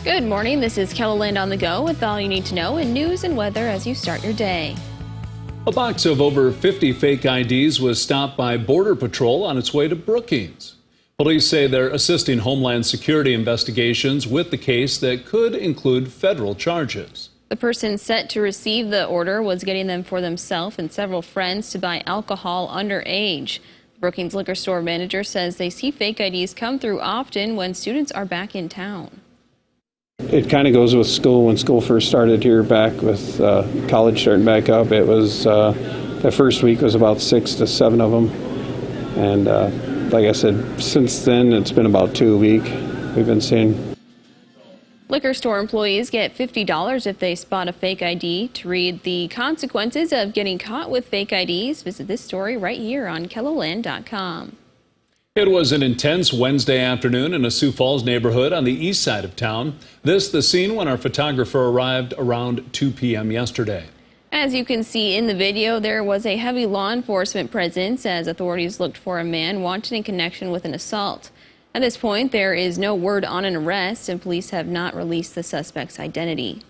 Good morning. This is KELOLAND on the go with all you need to know in news and weather as you start your day. A box of over 50 fake IDs was stopped by Border Patrol on its way to Brookings. Police say they're assisting Homeland Security investigations with the case that could include federal charges. The person set to receive the order was getting them for themselves and several friends to buy alcohol underage. The Brookings liquor store manager says they see fake IDs come through often when students are back in town. It kind of goes with school. When school first started here back with college starting back up, it was the first week was about 6 to 7 of them. And like I said, since then it's been about 2 a week we've been seeing. Liquor store employees get $50 if they spot a fake ID. To read the consequences of getting caught with fake IDs, visit this story right here on KELOLAND.com. It was an intense Wednesday afternoon in a Sioux Falls neighborhood on the east side of town. This the scene when our photographer arrived around 2 p.m. yesterday. As you can see in the video, there was a heavy law enforcement presence as authorities looked for a man wanted in connection with an assault. At this point, there is no word on an arrest, and police have not released the suspect's identity.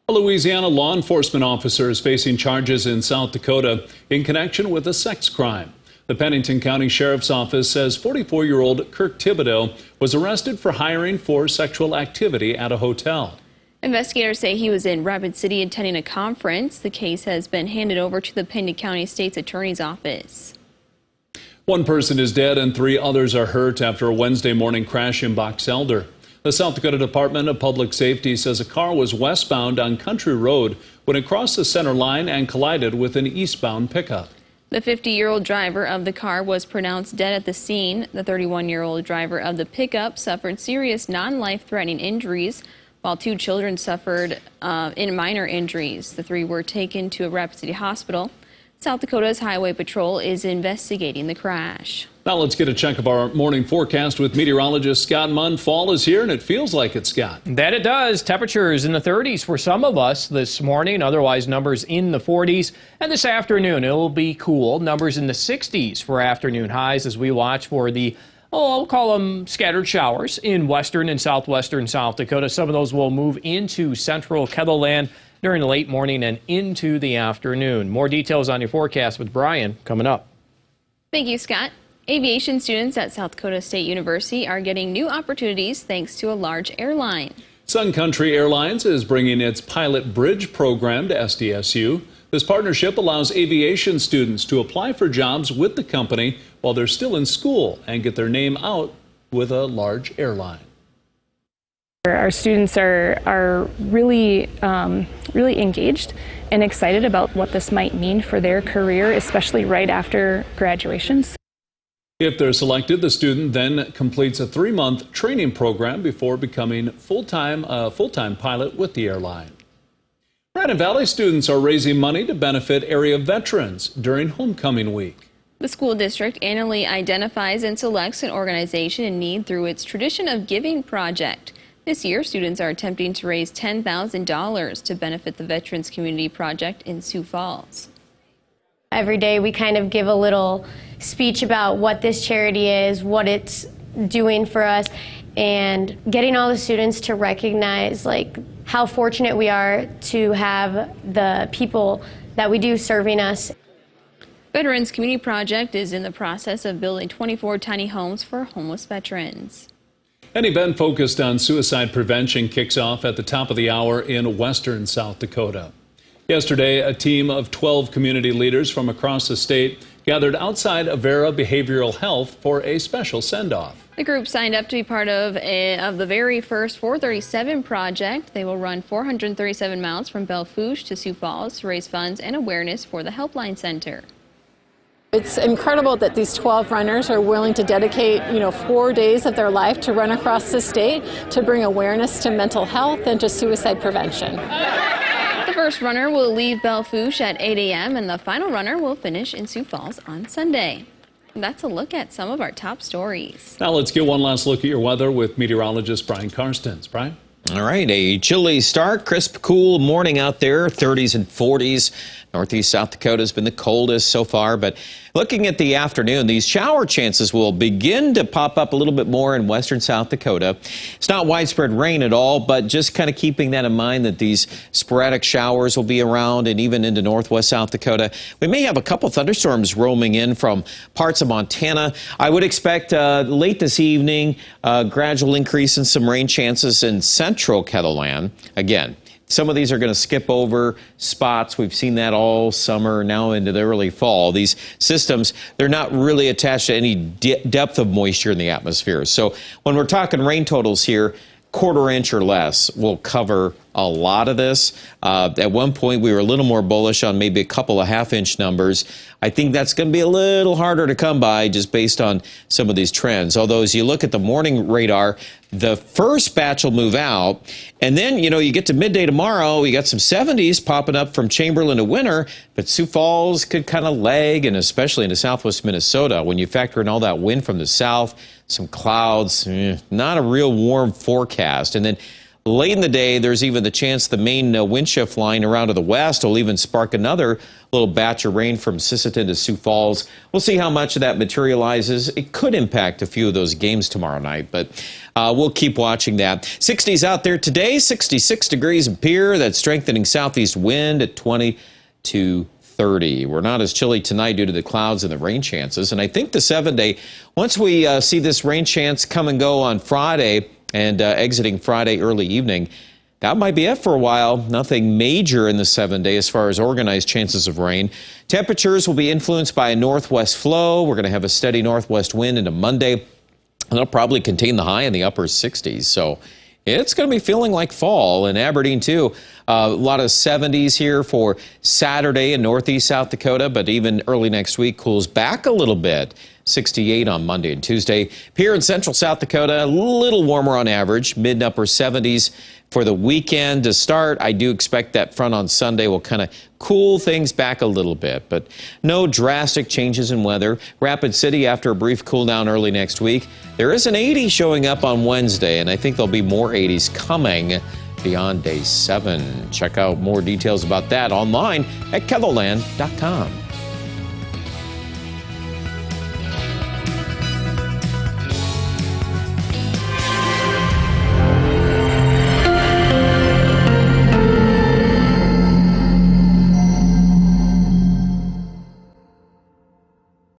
A Louisiana law enforcement officer is facing charges in South Dakota in connection with a sex crime. The Pennington County Sheriff's Office says 44-year-old Kirk Thibodeau was arrested for hiring for sexual activity at a hotel. Investigators say he was in Rapid City attending a conference. The case has been handed over to the Pennington County State's Attorney's Office. One person is dead and 3 others are hurt after a Wednesday morning crash in Box Elder. The South Dakota Department of Public Safety says a car was westbound on Country Road when it crossed the center line and collided with an eastbound pickup. The 50-year-old driver of the car was pronounced dead at the scene. The 31-year-old driver of the pickup suffered serious non-life-threatening injuries, while 2 children suffered in minor injuries. The 3 were taken to a Rapid City hospital. South Dakota's Highway Patrol is investigating the crash. Now let's get a check of our morning forecast with meteorologist Scott Munn. Fall is here and it feels like it, Scott. That it does. Temperatures in the 30s for some of us this morning, otherwise numbers in the 40s. And this afternoon it will be cool. Numbers in the 60s for afternoon highs as we watch for the, I'll call them scattered showers in western and southwestern South Dakota. Some of those will move into central KELOLAND during the late morning and into the afternoon. More details on your forecast with Brian coming up. Thank you, Scott. Aviation students at South Dakota State University are getting new opportunities thanks to a large airline. Sun Country Airlines is bringing its Pilot Bridge program to SDSU. This partnership allows aviation students to apply for jobs with the company while they're still in school and get their name out with a large airline. Our students are really engaged and excited about what this might mean for their career, especially right after graduations. If they're selected, the student then completes a 3-month training program before becoming a full-time pilot with the airline. Brandon Valley students are raising money to benefit area veterans during homecoming week. The school district annually identifies and selects an organization in need through its Tradition of Giving project. This year, students are attempting to raise $10,000 to benefit the Veterans Community Project in Sioux Falls. Every day we kind of give a little speech about what this charity is, what it's doing for us, and getting all the students to recognize how fortunate we are to have the people that we do serving us. Veterans Community Project is in the process of building 24 tiny homes for homeless veterans. An event focused on suicide prevention kicks off at the top of the hour in western South Dakota. Yesterday, a team of 12 community leaders from across the state gathered outside Avera Behavioral Health for a special send-off. The group signed up to be part of the very first 437 project. They will run 437 miles from Belle Fourche to Sioux Falls to raise funds and awareness for the Helpline Center. It's incredible that these 12 runners are willing to dedicate, 4 days of their life to run across the state to bring awareness to mental health and to suicide prevention. The first runner will leave Belle Fourche at 8 a.m. and the final runner will finish in Sioux Falls on Sunday. And that's a look at some of our top stories. Now let's get one last look at your weather with meteorologist Brian Karstens. Brian? All right, a chilly start, crisp, cool morning out there, 30s and 40s. Northeast South Dakota has been the coldest so far, but looking at the afternoon, these shower chances will begin to pop up a little bit more in western South Dakota. It's not widespread rain at all, but just kind of keeping that in mind that these sporadic showers will be around and even into northwest South Dakota. We may have a couple thunderstorms roaming in from parts of Montana. I would expect late this evening, gradual increase in some rain chances in central KELOLAND. Again, some of these are going to skip over spots. We've seen that all summer, now into the early fall. These systems, they're not really attached to any depth of moisture in the atmosphere. So when we're talking rain totals here, quarter-inch or less will cover a lot of this. At one point, we were a little more bullish on maybe a couple of half-inch numbers. I think that's going to be a little harder to come by just based on some of these trends. Although, as you look at the morning radar, the first batch will move out. And then, you get to midday tomorrow, you got some 70s popping up from Chamberlain to Winter, but Sioux Falls could kind of lag, and especially into southwest Minnesota. When you factor in all that wind from the south, some clouds, not a real warm forecast. And then late in the day, there's even the chance the main wind shift line around to the west will even spark another little batch of rain from Sisseton to Sioux Falls. We'll see how much of that materializes. It could impact a few of those games tomorrow night, but we'll keep watching that. 60s out there today, 66 degrees in Pierre. That strengthening southeast wind at 20 to 30. We're not as chilly tonight due to the clouds and the rain chances. And I think the 7-day, once we see this rain chance come and go on Friday and exiting Friday early evening, that might be it for a while. Nothing major in the 7-day as far as organized chances of rain. Temperatures will be influenced by a northwest flow. We're going to have a steady northwest wind into Monday. And it'll probably contain the high in the upper 60s. So it's going to be feeling like fall in Aberdeen, too. A lot of 70s here for Saturday in northeast South Dakota, but even early next week cools back a little bit. 68 on Monday and Tuesday. Here in central South Dakota, a little warmer on average, mid and upper 70s for the weekend to start. I do expect that front on Sunday will kind of cool things back a little bit, but no drastic changes in weather. Rapid City after a brief cool down early next week. There is an 80 showing up on Wednesday, and I think there'll be more 80s coming beyond day 7. Check out more details about that online at KELOLAND.com.